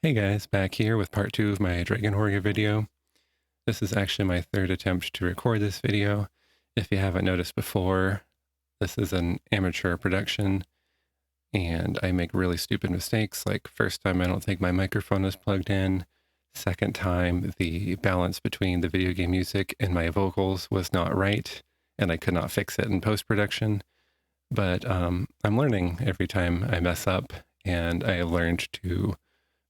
Hey guys, back here with part 2 of my Dragon Warrior video. This is actually my third attempt to record this video. If you haven't noticed before, this is an amateur production and I make really stupid mistakes. Like first time I don't think my microphone is plugged in. Second time the balance between the video game music and my vocals was not right and I could not fix it in post-production. But I'm learning every time I mess up, and I have learned to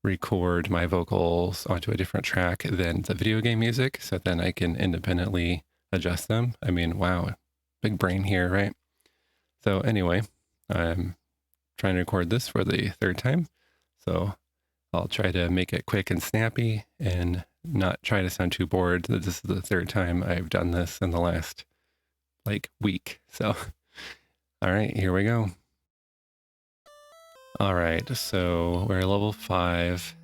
record my vocals onto a different track than the video game music, so then I can independently adjust them. I mean, wow, big brain here, right? So anyway, I'm trying to record this for the third time, so I'll try to make it quick and snappy and not try to sound too bored that this is the third time I've done this in the last week. So all right, here we go. All right, so we're level 5.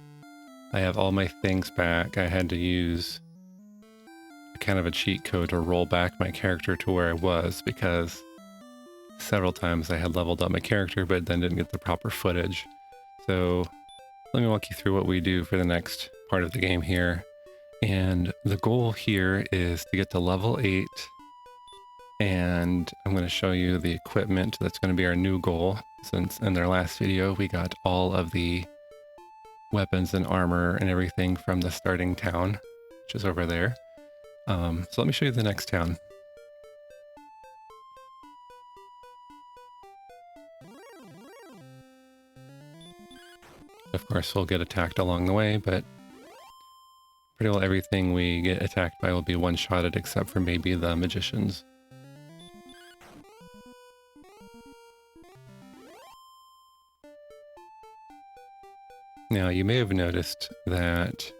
I have all my things back. I had to use kind of a cheat code to roll back my character to where I was because several times I had leveled up my character but then didn't get the proper footage. So let me walk you through what we do for the next part of the game here. And the goal here is to get to level 8. And I'm going to show you the equipment that's going to be our new goal, since in their last video we got all of the weapons and armor and everything from the starting town, which is over there. So let me show you the next town. Of course we'll get attacked along the way, but pretty well everything we get attacked by will be one-shotted except for maybe the magicians. Now, you may have noticed that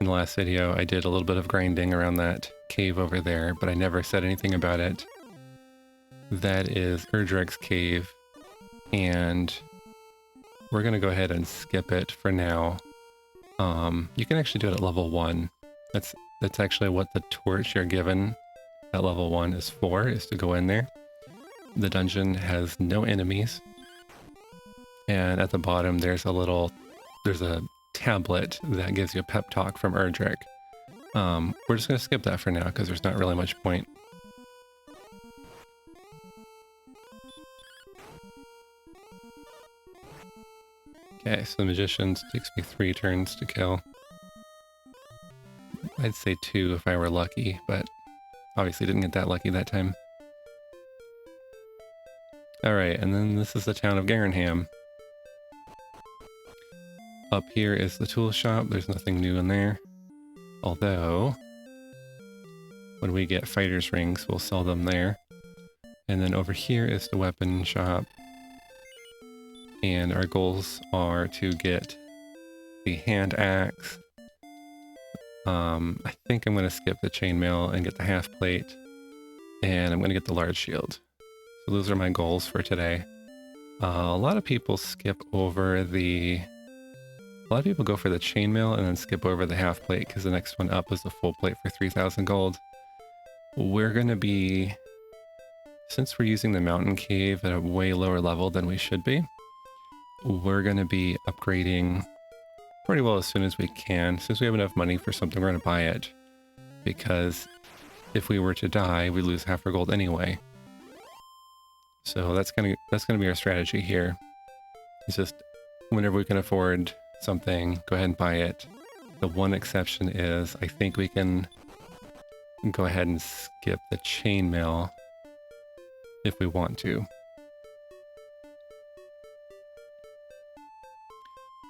in the last video I did a little bit of grinding around that cave over there, but I never said anything about it. That is Erdrek's cave, and we're going to go ahead and skip it for now. You can actually do it at level 1. That's actually what the torch you're given at level 1 is for, is to go in there. The dungeon has no enemies. And at the bottom, there's a tablet that gives you a pep talk from Erdrek. We're just going to skip that for now because there's not really much point. Okay, so the magicians takes me 3 turns to kill. I'd say 2 if I were lucky, but obviously didn't get that lucky that time. Alright, and then this is the town of Garenham. Up here is the tool shop. There's nothing new in there. Although, when we get fighters rings, we'll sell them there. And then over here is the weapon shop. And our goals are to get the hand axe. I think I'm going to skip the chainmail and get the half plate. And I'm going to get the large shield. So those are my goals for today. A lot of people skip over the... A lot of people go for the chainmail and then skip over the half plate because the next one up is the full plate for 3,000 gold. We're going to be, since we're using the mountain cave at a way lower level than we should be, we're going to be upgrading pretty well as soon as we can. Since we have enough money for something, we're going to buy it. Because if we were to die, we lose half our gold anyway. So that's going to be our strategy here. It's just whenever we can afford something, go ahead and buy it. The one exception is I think we can go ahead and skip the chainmail if we want to.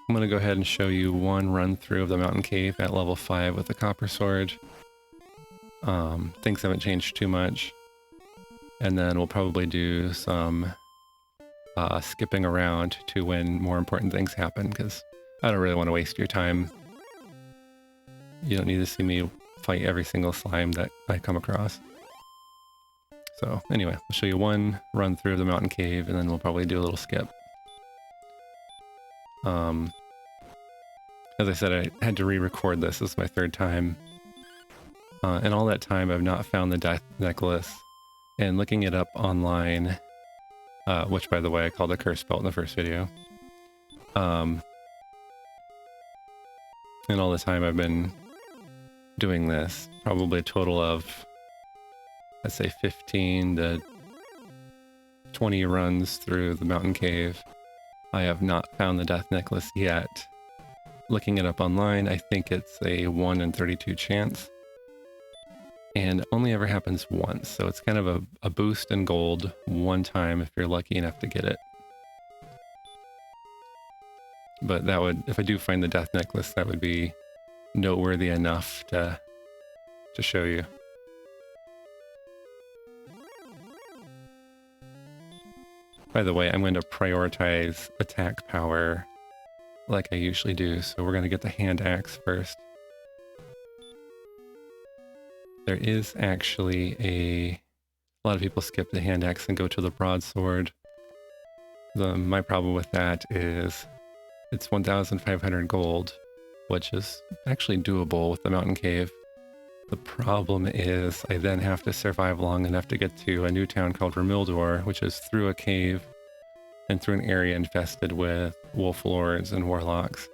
I'm going to go ahead and show you one run through of the mountain cave at level 5 with the copper sword. Things haven't changed too much. And then we'll probably do some skipping around to when more important things happen, because I don't really want to waste your time. You don't need to see me fight every single slime that I come across. So anyway, I'll show you one run through of the mountain cave and then we'll probably do a little skip. As I said, I had to re-record this. This is my third time. And all that time I've not found the death necklace. And looking it up online, which by the way I called a curse belt in the first video, And all the time I've been doing this, probably a total of, let's say 15 to 20 runs through the mountain cave. I have not found the death necklace yet. Looking it up online, I think it's a 1 in 32 chance. And only ever happens once, so it's kind of a boost in gold one time if you're lucky enough to get it. But that would, if I do find the death necklace, that would be noteworthy enough to show you. By the way, I'm going to prioritize attack power like I usually do, so we're going to get the hand axe first. There is actually a lot of people skip the hand axe and go to the broadsword. My problem with that is it's 1,500 gold, which is actually doable with the mountain cave. The problem is I then have to survive long enough to get to a new town called Remildor, which is through a cave and through an area infested with wolf lords and warlocks.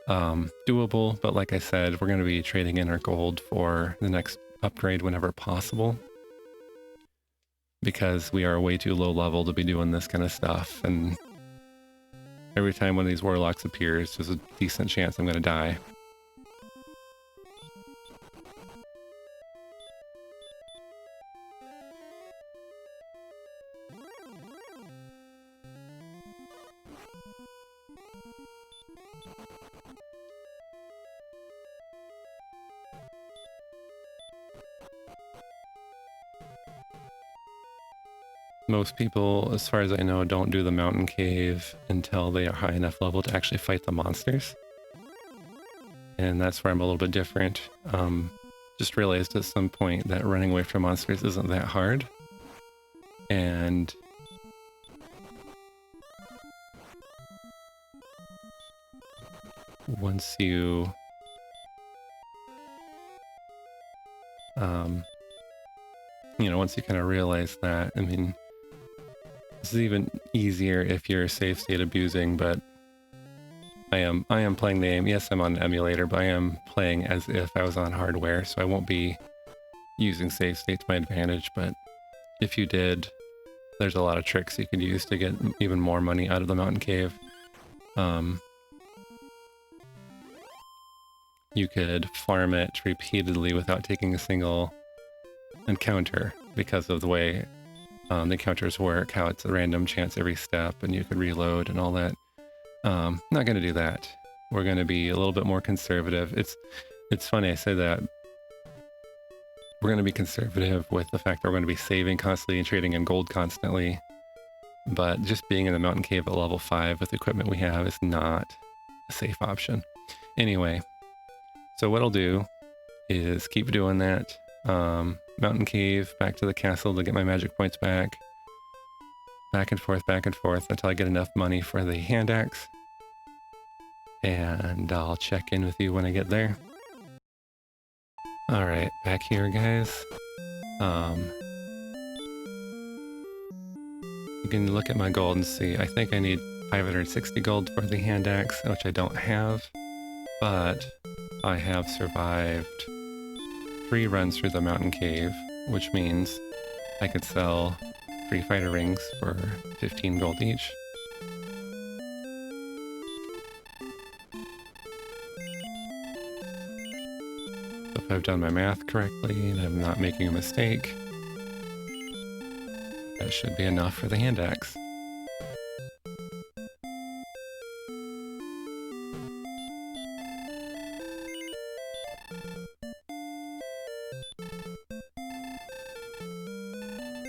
Doable, but like I said, we're going to be trading in our gold for the next upgrade whenever possible, because we are way too low level to be doing this kind of stuff, and every time one of these warlocks appears, there's a decent chance I'm going to die. Most people, as far as I know, don't do the mountain cave until they are high enough level to actually fight the monsters. And that's where I'm a little bit different. Just realized at some point that running away from monsters isn't that hard. And once you once you kind of realize that, I mean, this is even easier if you're safe state abusing, but I am playing the game. Yes, I'm on an emulator, but I am playing as if I was on hardware, so I won't be using save state to my advantage. But if you did, there's a lot of tricks you could use to get even more money out of the mountain cave. You could farm it repeatedly without taking a single encounter because of the way the encounters work, how it's a random chance every step and you could reload and all that. Not going to do that. We're going to be a little bit more conservative. It's funny I say that. We're going to be conservative with the fact that we're going to be saving constantly and trading in gold constantly. But just being in the mountain cave at level 5 with the equipment we have is not a safe option. Anyway, so what I'll do is keep doing that. Mountain cave, back to the castle to get my magic points back. Back and forth until I get enough money for the hand axe. And I'll check in with you when I get there. Alright, back here, guys. You can look at my gold and see, I think I need 560 gold for the hand axe, which I don't have. But I have survived 3 runs through the mountain cave, which means I could sell 3 fighter rings for 15 gold each. So if I've done my math correctly and I'm not making a mistake, that should be enough for the hand axe.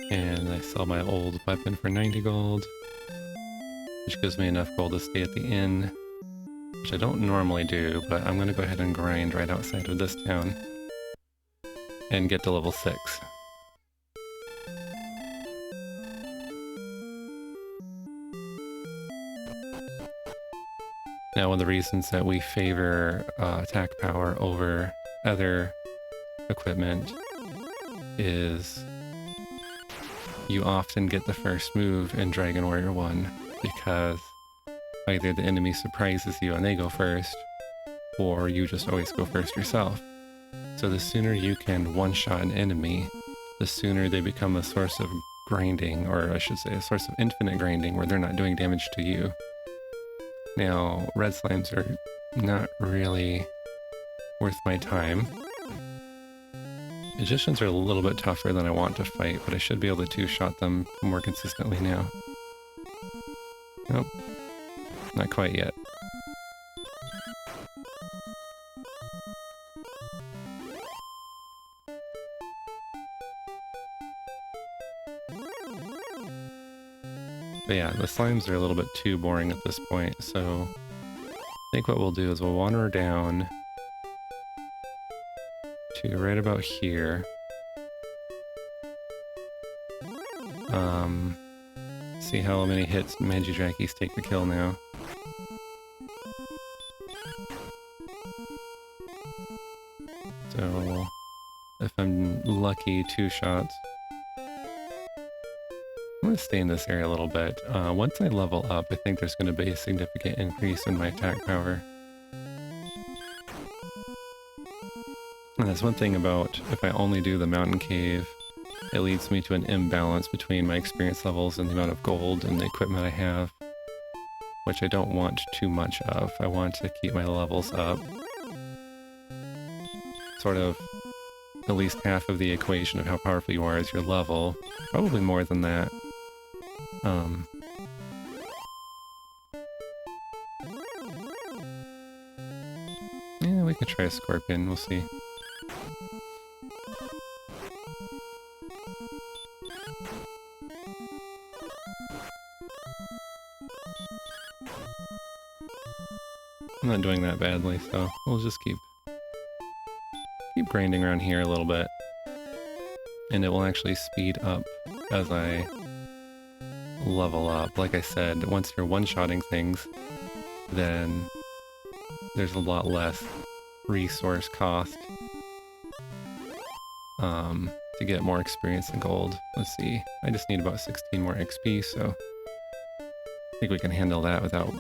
And I sell my old weapon for 90 gold, which gives me enough gold to stay at the inn, which I don't normally do, but I'm going to go ahead and grind right outside of this town and get to level 6. Now, one of the reasons that we favor attack power over other equipment is you often get the first move in Dragon Warrior 1 because either the enemy surprises you and they go first, or you just always go first yourself. So the sooner you can one-shot an enemy, the sooner they become a source of grinding, or I should say a source of infinite grinding where they're not doing damage to you. Now, red slimes are not really worth my time. Magicians are a little bit tougher than I want to fight, but I should be able to two-shot them more consistently now. Nope, not quite yet. But yeah, the slimes are a little bit too boring at this point, so I think what we'll do is we'll wander down to right about here. See how many hits Magidrakies take the kill now. So, if I'm lucky, 2 shots. I'm going to stay in this area a little bit. Once I level up, I think there's going to be a significant increase in my attack power. And that's one thing about if I only do the mountain cave, it leads me to an imbalance between my experience levels and the amount of gold and the equipment I have, which I don't want too much of. I want to keep my levels up. Sort of at least half of the equation of how powerful you are is your level. Probably more than that. Yeah, we could try a scorpion, we'll see. I'm not doing that badly, so we'll just keep grinding around here a little bit. And it will actually speed up as I level up. Like I said, once you're one-shotting things, then there's a lot less resource cost to get more experience and gold. Let's see, I just need about 16 more XP, so I think we can handle that without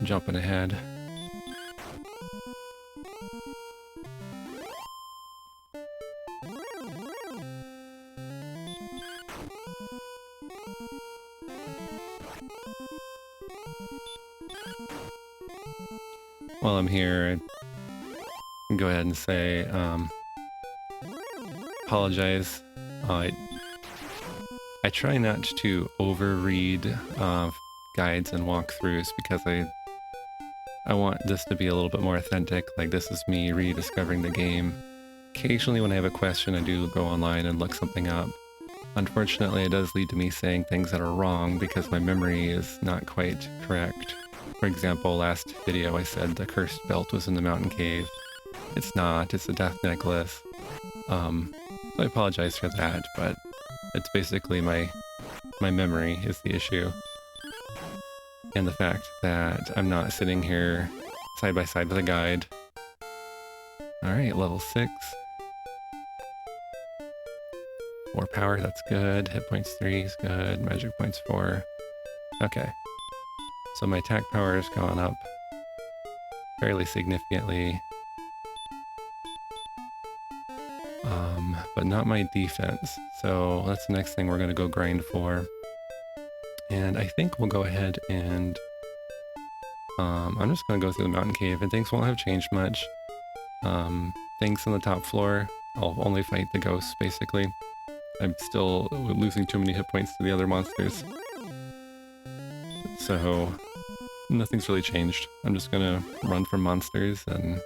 jumping ahead. While I'm here, I can go ahead and say, apologize. I try not to overread guides and walkthroughs because I want this to be a little bit more authentic, like this is me rediscovering the game. Occasionally when I have a question, I do go online and look something up. Unfortunately, it does lead to me saying things that are wrong because my memory is not quite correct. For example, last video I said the cursed belt was in the mountain cave. It's not, it's a death necklace. So I apologize for that, but it's basically my memory is the issue. And the fact that I'm not sitting here side by side with a guide. Alright, level 6. 4 power, that's good. Hit points 3 is good. Magic points 4. Okay. So my attack power has gone up fairly significantly. But not my defense. So that's the next thing we're going to go grind for. And I think we'll go ahead and I'm just going to go through the mountain cave and things won't have changed much. Things on the top floor, I'll only fight the ghosts basically. I'm still losing too many hit points to the other monsters. So nothing's really changed. I'm just gonna run from monsters and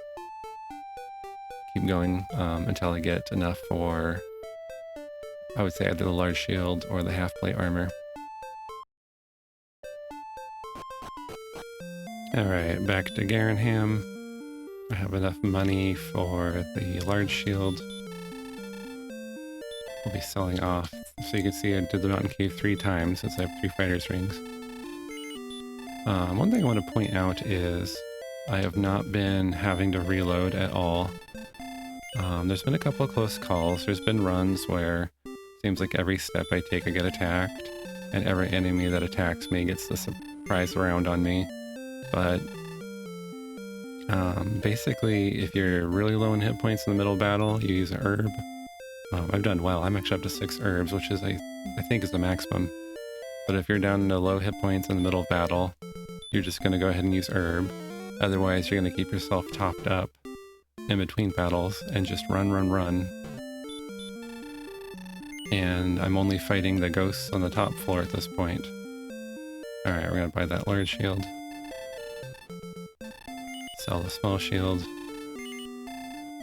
keep going until I get enough for, I would say, either the large shield or the half plate armor. Alright, back to Garenham. I have enough money for the large shield. We'll be selling off. So you can see I did the mountain cave 3 times since I have 3 fighters rings. One thing I want to point out is I have not been having to reload at all. There's been a couple of close calls. There's been runs where it seems like every step I take I get attacked, and every enemy that attacks me gets the surprise round on me. But Basically, if you're really low in hit points in the middle of battle, you use an herb. I've done well. I'm actually up to 6 herbs, which is, I think, is the maximum. But if you're down to low hit points in the middle of battle, you're just going to go ahead and use herb. Otherwise, you're going to keep yourself topped up in between battles and just run, run, run. And I'm only fighting the ghosts on the top floor at this point. Alright, we're going to buy that large shield. Sell the small shield.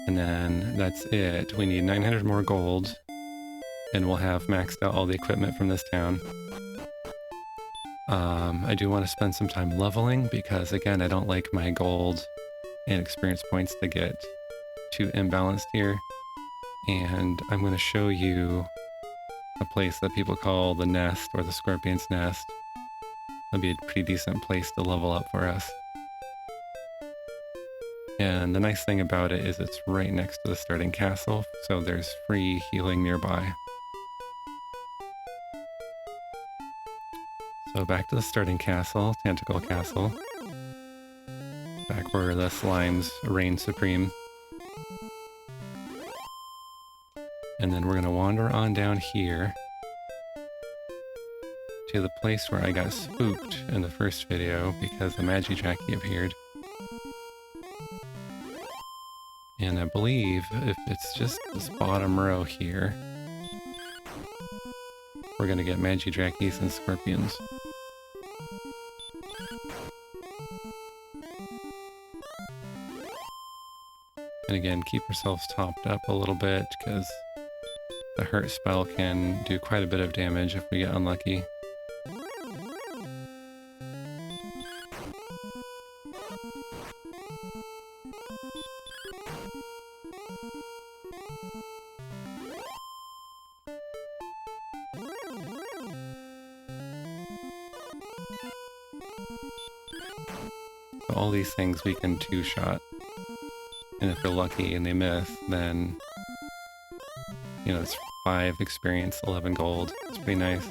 And then that's it. We need 900 more gold. And we'll have maxed out all the equipment from this town. I do want to spend some time leveling because, again, I don't like my gold and experience points to get too imbalanced here. And I'm going to show you a place that people call the nest or the scorpion's nest. That'll be a pretty decent place to level up for us. And the nice thing about it is it's right next to the starting castle, so there's free healing nearby. So back to the starting castle, Tentacle Castle. Back where the slimes reign supreme. And then we're going to wander on down here to the place where I got spooked in the first video because the Magi-Jackie appeared. And I believe if it's just this bottom row here, we're going to get Magi-Jackies and scorpions. And again, keep yourselves topped up a little bit because the hurt spell can do quite a bit of damage if we get unlucky. So all these things we can two-shot. And if you're lucky and they miss, then, you know, it's 5 experience, 11 gold. It's pretty nice.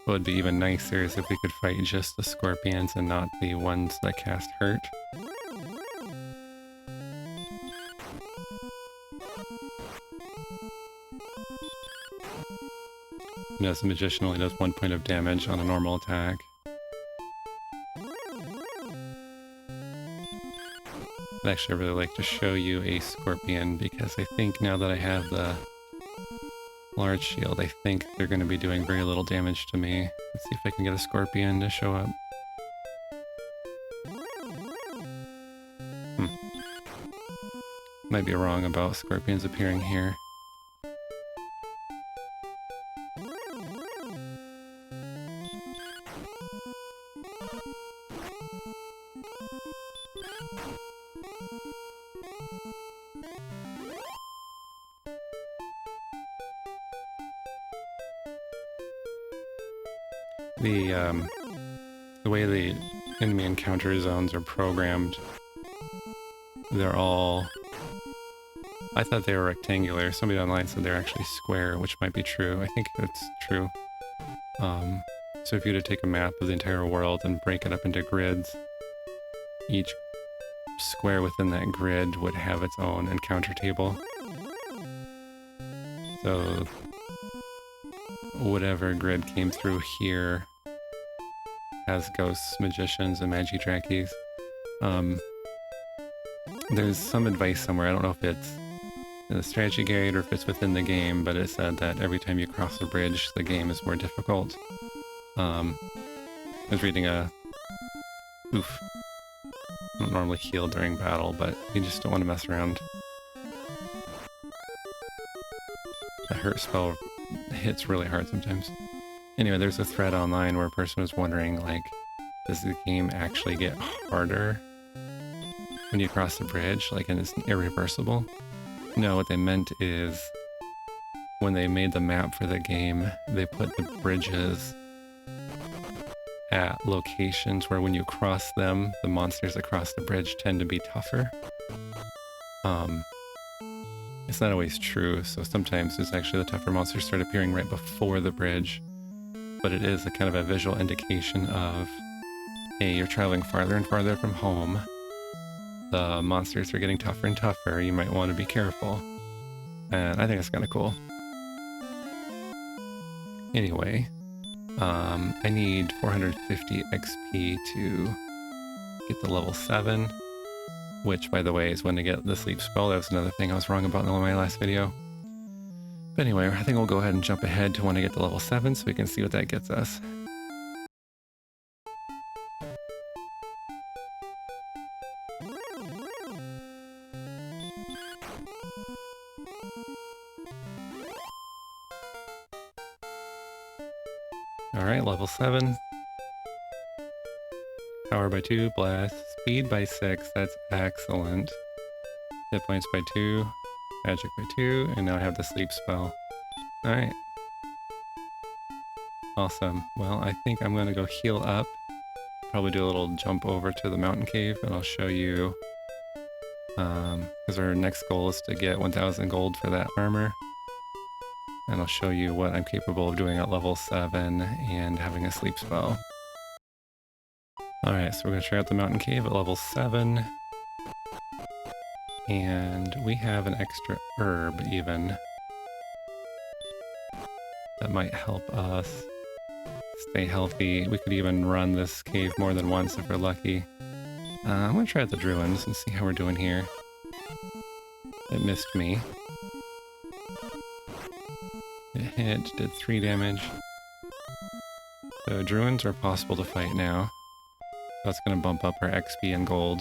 What would be even nicer is if we could fight just the scorpions and not the ones that cast hurt. You know, as a magician only does 1 point of damage on a normal attack. I'd actually really like to show you a scorpion because I think now that I have the large shield, I think they're going to be doing very little damage to me. Let's see if I can get a scorpion to show up. Might be wrong about scorpions appearing here. The way the enemy encounter zones are programmed, they're all... I thought they were rectangular. Somebody online said they're actually square, which might be true. I think that's true. So if you were to take a map of the entire world and break it up into grids, each square within that grid would have its own encounter table. So whatever grid came through here has ghosts, magicians, and Magi-Jackies. There's some advice somewhere, I don't know if it's in the strategy guide or if it's within the game, but it said that every time you cross a bridge, the game is more difficult. I was reading a... Oof. I don't normally heal during battle, but you just don't want to mess around. The hurt spell hits really hard sometimes. Anyway, there's a thread online where a person was wondering, like, does the game actually get harder when you cross the bridge, like, and it's irreversible? No, what they meant is when they made the map for the game, they put the bridges at locations where when you cross them, the monsters across the bridge tend to be tougher. It's not always true, so sometimes it's actually the tougher monsters start appearing right before the bridge. But it is a kind of a visual indication of, hey, you're traveling farther and farther from home. The monsters are getting tougher and tougher. You might want to be careful. And I think it's kind of cool. Anyway, I need 450 XP to get to level 7. Which, by the way, is when to get the sleep spell. That was another thing I was wrong about in my last video. But anyway, I think we'll go ahead and jump ahead to when I get to level 7 so we can see what that gets us. Alright, level 7. Power by 2, blast. Speed by 6, that's excellent. Hit points by 2, magic by 2, and now I have the sleep spell. Alright. Awesome. Well, I think I'm going to go heal up. Probably do a little jump over to the mountain cave, and I'll show you... because our next goal is to get 1,000 gold for that armor. And I'll show you what I'm capable of doing at level 7 and having a sleep spell. Alright, so we're going to try out the mountain cave at level 7. And we have an extra herb even. That might help us stay healthy. We could even run this cave more than once if we're lucky. I'm going to try out the Druins and see how we're doing here. It missed me. It hit, did 3 damage. So Druins are possible to fight now. So that's going to bump up our XP and gold.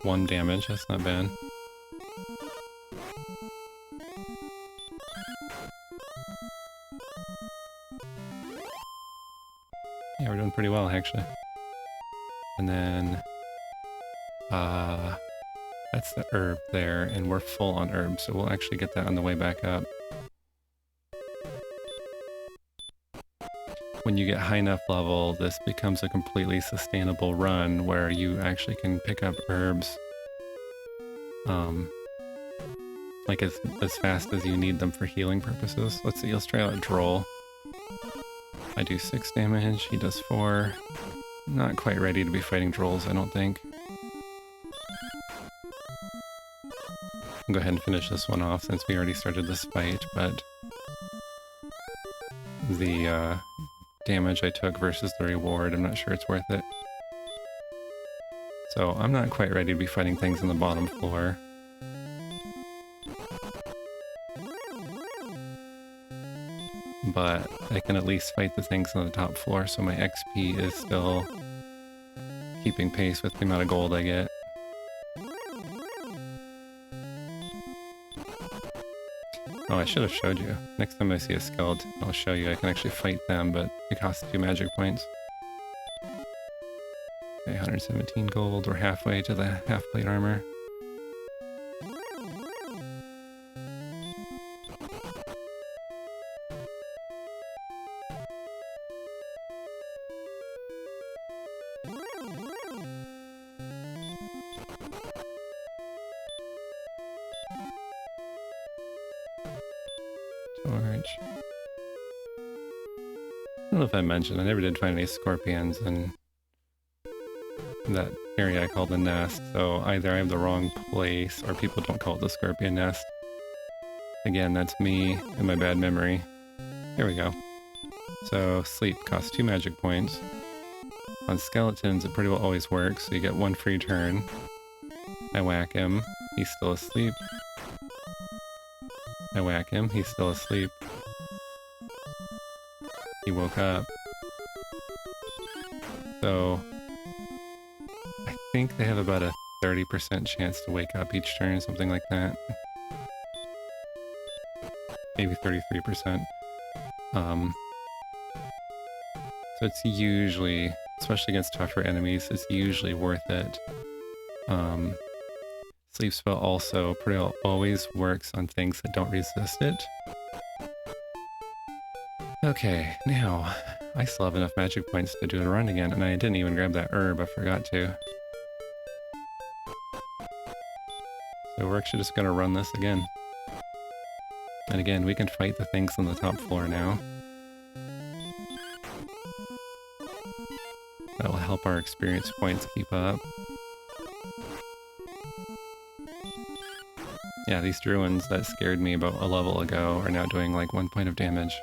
One damage, that's not bad. Yeah, we're doing pretty well actually. And then that's the herb there, and we're full on herbs, so we'll actually get that on the way back up. When you get high enough level, this becomes a completely sustainable run where you actually can pick up herbs like as fast as you need them for healing purposes. Let's see, let's try out a Droll. I do 6 damage, he does 4. Not quite ready to be fighting Drolls, I don't think. I'll go ahead and finish this one off since we already started this fight, but the damage I took versus the reward, I'm not sure it's worth it. So I'm not quite ready to be fighting things on the bottom floor. But I can at least fight the things on the top floor, so my XP is still keeping pace with the amount of gold I get. Oh, I should have showed you. Next time I see a skeleton, I'll show you. I can actually fight them, but it costs 2 magic points. Okay, 117 gold. We're halfway to the half-plate armor. Torch. I don't know if I mentioned, I never did find any scorpions in that area I call the nest, so either I have the wrong place or people don't call it the scorpion nest. Again, that's me and my bad memory. There we go. So sleep costs 2 magic points. On skeletons it pretty well always works, so you get 1 free turn. I whack him, he's still asleep. I whack him, he's still asleep. He woke up. So I think they have about a 30% chance to wake up each turn, something like that. Maybe 33%. So it's usually, especially against tougher enemies, it's usually worth it. Sleep spell also pretty well always works on things that don't resist it. Okay, now I still have enough magic points to do a run again, and I didn't even grab that herb, I forgot to. So we're actually just gonna run this again. And again, we can fight the things on the top floor now. That'll help our experience points keep up. Yeah, these Druins that scared me about a level ago are now doing like 1 point of damage.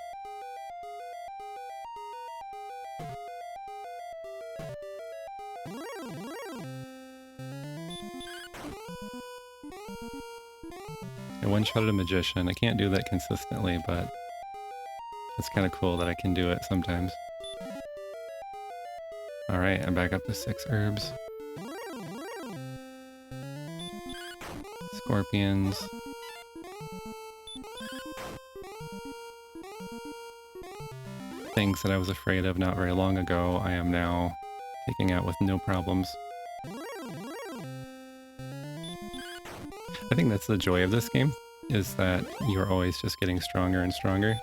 I one-shotted a magician. I can't do that consistently, but it's kind of cool that I can do it sometimes. Alright, I'm back up to 6 herbs. Scorpions. Things that I was afraid of not very long ago, I am now taking out with no problems. I think that's the joy of this game, is that you're always just getting stronger and stronger.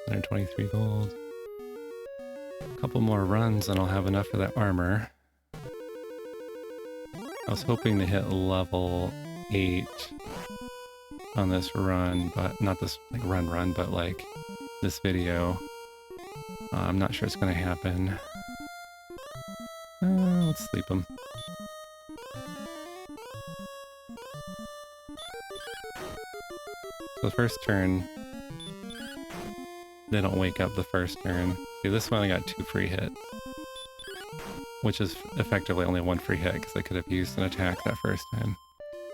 $123 gold. Couple more runs and I'll have enough for that armor. I was hoping to hit level 8 on this run, but not this like run, but like this video. I'm not sure it's gonna happen. Let's sleep him. So the first turn, they don't wake up the first turn. See, this one I got 2 free hits, which is effectively only 1 free hit because I could have used an attack that first time.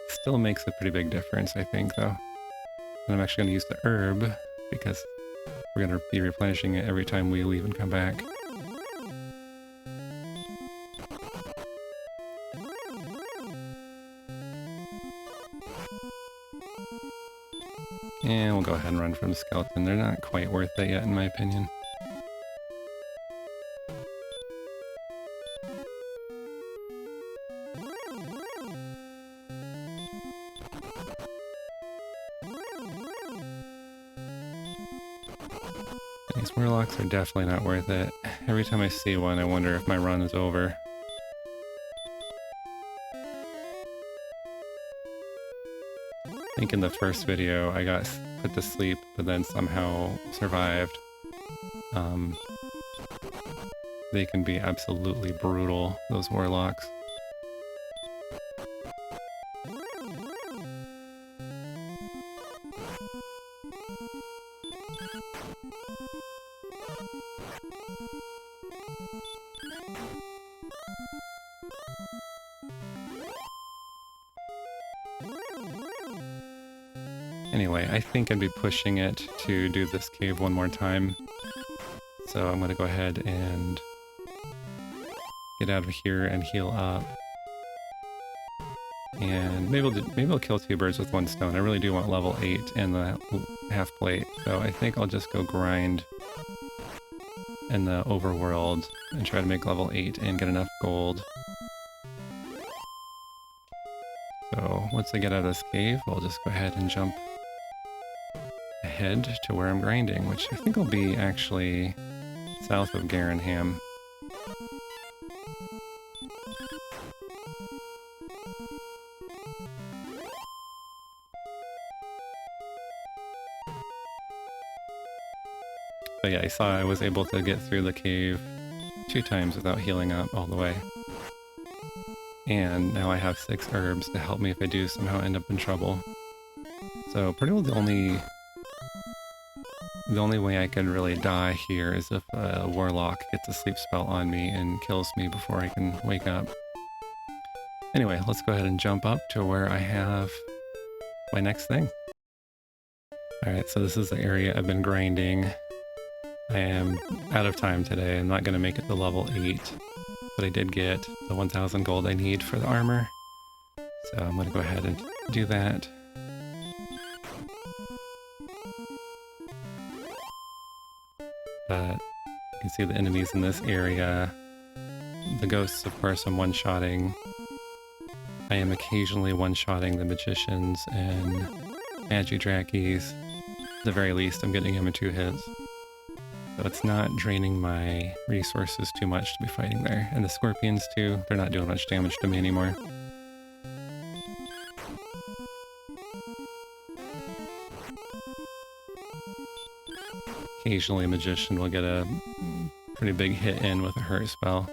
Still makes a pretty big difference, I think, though. And I'm actually going to use the herb because we're going to be replenishing it every time we leave and come back. And we'll go ahead and run from the skeleton. They're not quite worth it yet, in my opinion. These warlocks are definitely not worth it. Every time I see one, I wonder if my run is over. I think in the first video I got put to sleep, but then somehow survived. They can be absolutely brutal, those warlocks. Anyway, I think I'd be pushing it to do this cave one more time. So I'm going to go ahead and get out of here and heal up. And maybe I'll kill 2 birds with 1 stone. I really do want level 8 and the half plate. So I think I'll just go grind in the overworld and try to make level 8 and get enough gold. So once I get out of this cave, I'll just go ahead and jump ahead to where I'm grinding, which I think will be actually south of Garenham. But yeah, I saw I was able to get through the cave 2 times without healing up all the way. And now I have 6 herbs to help me if I do somehow end up in trouble. So pretty well the only way I could really die here is if a warlock gets a sleep spell on me and kills me before I can wake up. Anyway, let's go ahead and jump up to where I have my next thing. Alright, so this is the area I've been grinding. I am out of time today. I'm not going to make it to level 8, but I did get the 1,000 gold I need for the armor. So I'm going to go ahead and do that. but you can see the enemies in this area. The ghosts, of course, I'm one-shotting. I am occasionally one-shotting the magicians and Magidrakis. At the very least, I'm getting them in 2 hits. So it's not draining my resources too much to be fighting there. And the scorpions too, they're not doing much damage to me anymore. Occasionally a magician will get a pretty big hit in with a hurt spell.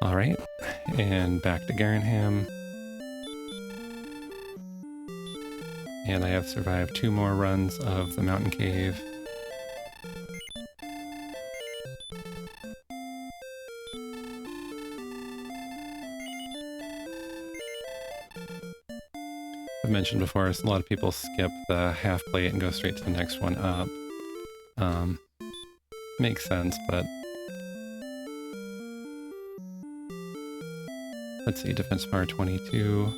Alright, and back to Garenham. And I have survived 2 more runs of the mountain cave. I've mentioned before, a lot of people skip the half plate and go straight to the next one up. Makes sense, but let's see, defense power 22.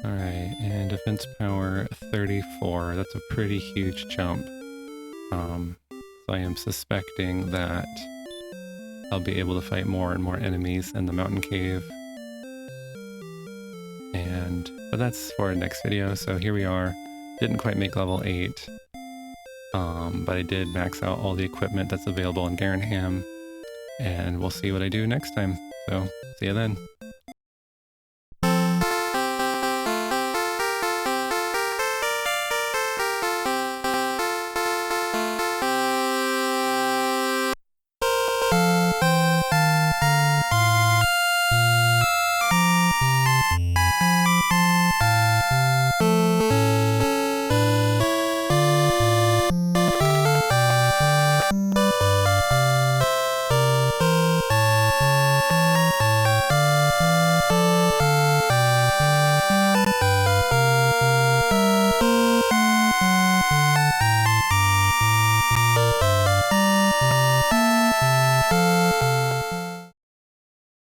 Alright, and defense power 34. That's a pretty huge jump. So I am suspecting that I'll be able to fight more and more enemies in the mountain cave. But that's for next video, so here we are. Didn't quite make level 8, but I did max out all the equipment that's available in Garenham, and we'll see what I do next time. So, see you then.